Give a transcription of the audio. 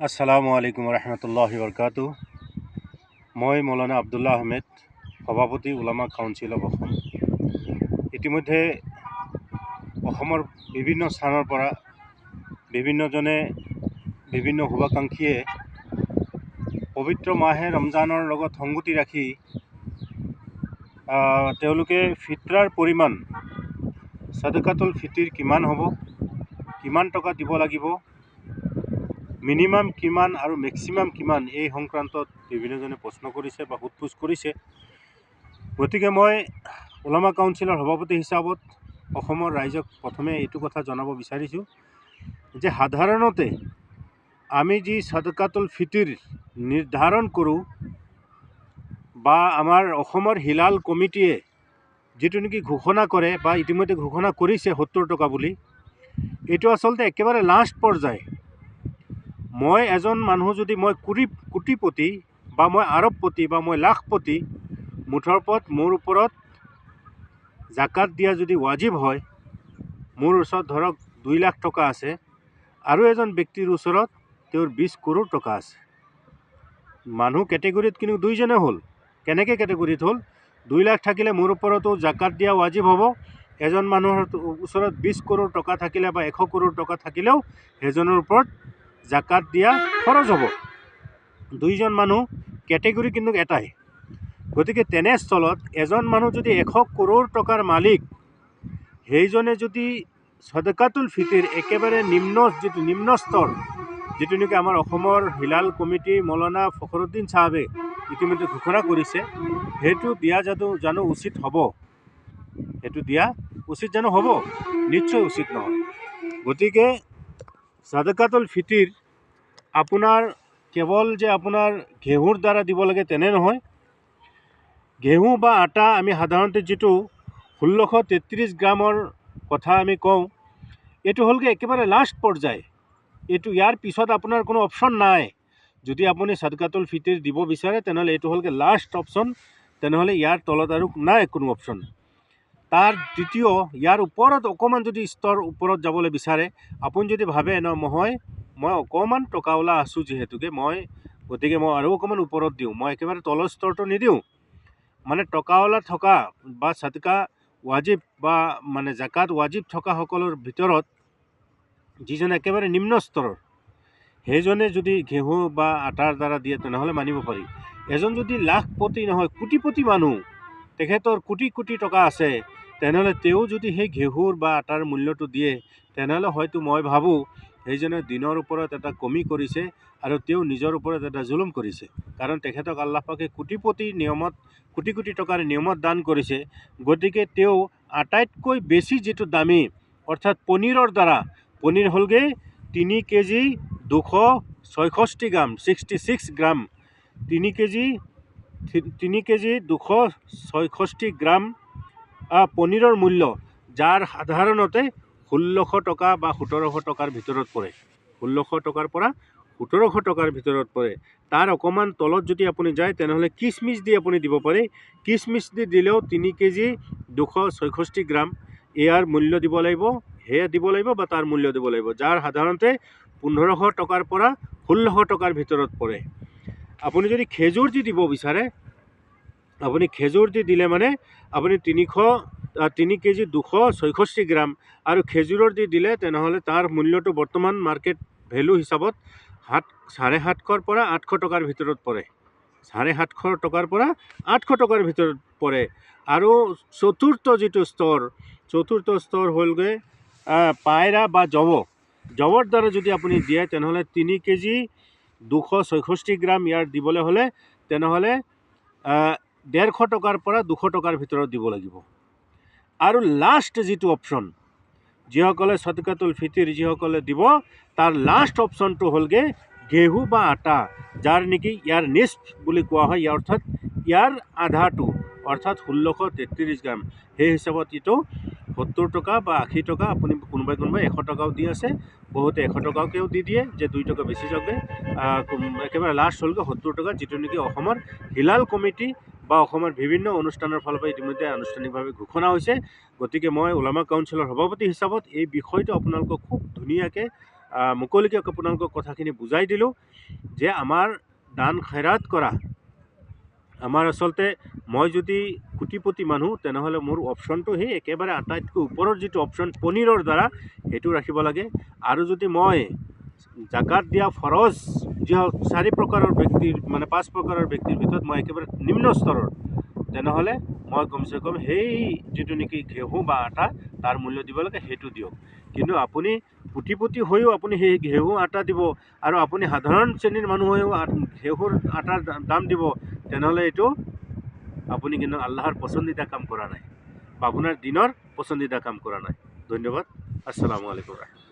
আসসালামু আলাইকুম রহমতুল্লাহি বরকাতু। মই মৌলানা আব্দুল্লাহ আহমেদ, সভাপতি উলামা কাউন্সিল অফ অসম। ইতিমধ্যে অসমৰ বিভিন্ন স্থানৰ পৰা বিভিন্নজনে বিভিন্ন শুভাকাংক্ষীয়ে পবিত্ৰ মাহে ৰমজানৰ লগত সংগতি ৰাখি তেওঁলোকে ফিতৰাৰ পৰিমাণ সাদকাতুল ফিতিৰ কিমান হ'ব, কিমান টকা দিব লাগিব, মিনিমাম কিমান আৰু মেক্সিমাম কিমান, এই সংক্ৰান্তত বিভিন্নজনে প্ৰশ্ন কৰিছে বা সোধ-পোছ কৰিছে। গতিকে মই উলামা কাউন্সিলৰ সভাপতি হিচাপত অসমৰ ৰাইজক প্ৰথমে এইটো কথা জনাব বিচাৰিছোঁ যে সাধাৰণতে আমি যি সাদকাতুল ফিতিৰ নিৰ্ধাৰণ কৰোঁ বা আমাৰ অসমৰ হিলাল কমিটিয়ে যিটো নেকি ঘোষণা কৰে বা ইতিমধ্যে ঘোষণা কৰিছে 70 টকা বুলি, এইটো আচলতে একেবাৰে লাষ্ট পৰ্যায়। মই এজন মানুহ যদি মই কোটিপতি বা মই আৰবপতি বা মই লাখপতি, মুঠৰ মোৰ ওপৰত জাকাত দিয়া যদি ৱাজিব হয়, মোৰ ওচৰত ধৰক 2 লাখ টকা আছে আৰু এজন ব্যক্তিৰ ওচৰত তেওঁৰ 20 কৰোৰ টকা আছে। মানুহ কেটেগৰীত কিন্তু দুইজনে হ'ল। কেনেকৈ কেটেগৰীত হ'ল? 2 লাখ থাকিলে মোৰ ওপৰতো জাকাত দিয়া ৱাজিব হ'ব। এজন মানুহৰ ওচৰত 20 কৰোৰ টকা থাকিলে বা 100 কৰোৰ টকা থাকিলেও সেইজনৰ ওপৰত জাকাত দিয়া খৰচ হ'ব। দুইজন মানুহ, কেটেগৰী কিন্তু এটাই। গতিকে তেনেস্থলত এজন মানুহ যদি 100 কৰোৰ টকাৰ মালিক, সেইজনে যদি সদকাতুল ফিতিৰ একেবাৰে নিম্ন স্তৰ, যিটো নেকি আমাৰ অসমৰ হিলাল কমিটি মৌলানা ফখৰুদ্দিন চাহাবে ইতিমধ্যে ঘোষণা কৰিছে, সেইটো দিয়া জানো উচিত হ'ব? সেইটো দিয়া উচিত জানো হ'ব? নিশ্চয় উচিত নহয়। গতিকে সাদকাতুল ফিতিৰ আপোনাৰ কেৱল যে আপোনাৰ ঘেঁহুৰ দ্বাৰা দিব লাগে তেনে নহয়। ঘেঁহু বা আটা আমি সাধাৰণতে যিটো 1633 গ্ৰামৰ কথা আমি কওঁ, এইটো হ'লগৈ একেবাৰে লাষ্ট পৰ্যায়। ইয়াৰ পিছত আপোনাৰ কোনো অপশ্যন নাই। যদি আপুনি সাদকাতুল ফিতিৰ দিব বিচাৰে তেনেহ'লে এইটো হ'লগৈ লাষ্ট অপশ্যন। তেনেহ'লে ইয়াৰ তলত আৰু নাই কোনো অপশ্যন। তাৰ দ্বিতীয়, ইয়াৰ ওপৰত অকণমান যদি স্তৰ ওপৰত যাবলৈ বিচাৰে, আপুনি যদি ভাবে নহয় মই অকণমান টকাওলা আছোঁ যিহেতুকে গতিকে মই আৰু অকণমান ওপৰত দিওঁ, মই একেবাৰে তলৰ স্তৰটো নিদিওঁ, মানে টকাওলা থকা বা সাদকা ৱাজিব বা মানে জাকাত ৱাজিব থকাসকলৰ ভিতৰত যিজন একেবাৰে নিম্ন স্তৰৰ, সেইজনে যদি ঘেঁহু বা আটাৰ দ্বাৰা দিয়ে তেনেহ'লে মানিব পাৰি। এজন যদি লাখপতি নহয়, কোটিপতি মানুহ, তেখেতৰ কোটি কোটি টকা আছে, তেনেহ'লে তেওঁ যদি সেই ঘেঁহুৰ বা আটাৰ মূল্যটো দিয়ে, তেনেহ'লে হয়তো মই ভাবোঁ সেইজনে দিনৰ ওপৰত এটা কমি কৰিছে আৰু তেওঁ নিজৰ ওপৰত এটা জুলুম কৰিছে। কাৰণ তেখেতক আল্লাহ পাকে কোটি কোটি টকাৰ নিয়মত দান কৰিছে। গতিকে তেওঁ আটাইতকৈ বেছি যিটো দামী, অৰ্থাৎ পনীৰৰ দ্বাৰা, পনীৰ হ'লগৈ 3 কেজি 266 গ্ৰাম, 66 গ্ৰাম, 3 কেজি 266 গ্ৰাম পনীৰৰ মূল্য, যাৰ সাধাৰণতে 1600 টকা বা 1700 টকাৰ ভিতৰত পৰে। 1600 টকাৰ পৰা 1700 টকাৰ ভিতৰত পৰে। তাৰ অকণমান তলত যদি আপুনি যায় তেনেহ'লে কিচমিচ দি আপুনি দিব পাৰে। কিচমিচ দি দিলেও 3 কেজি 266 গ্ৰাম ইয়াৰ মূল্য দিব লাগিব, সেয়া দিব লাগিব বা তাৰ মূল্য দিব লাগিব, যাৰ সাধাৰণতে 1500 টকাৰ পৰা 1600 টকাৰ ভিতৰত পৰে। আপুনি যদি খেজুৰ দি দিব বিচাৰে, আপুনি খেজুৰ দি দিলে মানে আপুনি 3 কেজি 266 গ্ৰাম আৰু খেজুৰৰ দি দিলে তেনেহ'লে তাৰ মূল্যটো বৰ্তমান মাৰ্কেট ভেলু হিচাপত 750 পৰা 800 টকাৰ ভিতৰত পৰে। 750 টকাৰ পৰা 800 টকাৰ ভিতৰত পৰে। আৰু চতুৰ্থ স্তৰ হ'লগৈ পায়ৰা বা জবৰ দ্বাৰা যদি আপুনি দিয়ে তেনেহ'লে 3 কেজি 266 গ্ৰাম ইয়াৰ দিবলৈ হ'লে তেনেহ'লে 150 টকাৰ পৰা 200 টকাৰ ভিতৰত দিব লাগিব। আৰু লাষ্ট যিটো অপশ্যন, যিসকলে সদকাতুল ফিতিৰ যিসকলে দিব, তাৰ লাষ্ট অপশ্যনটো হ'লগৈ ঘেঁহু বা আটা, যাৰ নেকি ইয়াৰ নিস্ফ বুলি কোৱা হয়, অৰ্থাৎ ইয়াৰ আধাটো, অৰ্থাৎ 1633 গ্ৰাম। সেই হিচাপত এইটো 70 টকা বা 80 টকা, আপুনি কোনোবাই 100 টকাও দি আছে, বহুতে 100 টকাকেও দি দিয়ে যে 2 টকা বেছি যাওঁগৈ। একেবাৰে লাষ্ট হ'লগৈ 70 টকা, যিটো নেকি অসমৰ হিলাল কমিটি বা অসমৰ বিভিন্ন অনুষ্ঠানৰ ফালৰ পৰা ইতিমধ্যে আনুষ্ঠানিকভাৱে ঘোষণা হৈছে। গতিকে মই উলামা কাউন্সিলৰ সভাপতি হিচাপত এই বিষয়টো আপোনালোকক খুব ধুনীয়াকৈ মুকলিকে আপোনালোকক কথাখিনি বুজাই দিলোঁ যে আমাৰ দান খৈৰাত কৰা আমাৰ আচলতে মই যদি কোটিপতি মানুহ তেনেহ'লে মোৰ অপশ্যনটো সেই একেবাৰে আটাইতকৈ ওপৰৰ যিটো অপশ্যন পনীৰৰ দ্বাৰা সেইটো ৰাখিব লাগে আৰু যদি মই জাকাত দিয়া ফৰজ যি 4 প্ৰকাৰৰ ব্যক্তিৰ মানে 5 প্ৰকাৰৰ ব্যক্তিৰ ভিতৰত মই একেবাৰে নিম্ন স্তৰৰ তেনেহ'লে মই কমচে কম সেই যিটো নেকি ঘেঁহু বা আটা তাৰ মূল্য দিব লাগে সেইটো দিয়ক কিন্তু আপুনি কোটিপতি হৈও আপুনি সেই ঘেঁহু আটা দিব আৰু আপুনি সাধাৰণ শ্ৰেণীৰ মানুহ হৈও ঘেঁহুৰ আটাৰ দাম দিব তেনেহ'লে এইটো আপুনি কিন্তু আল্লাহৰ পচন্দিদা কাম কৰা নাই বা আপোনাৰ দিনৰ পচন্দিদা কাম কৰা নাই ধন্যবাদ আসসালামু আলাইকুম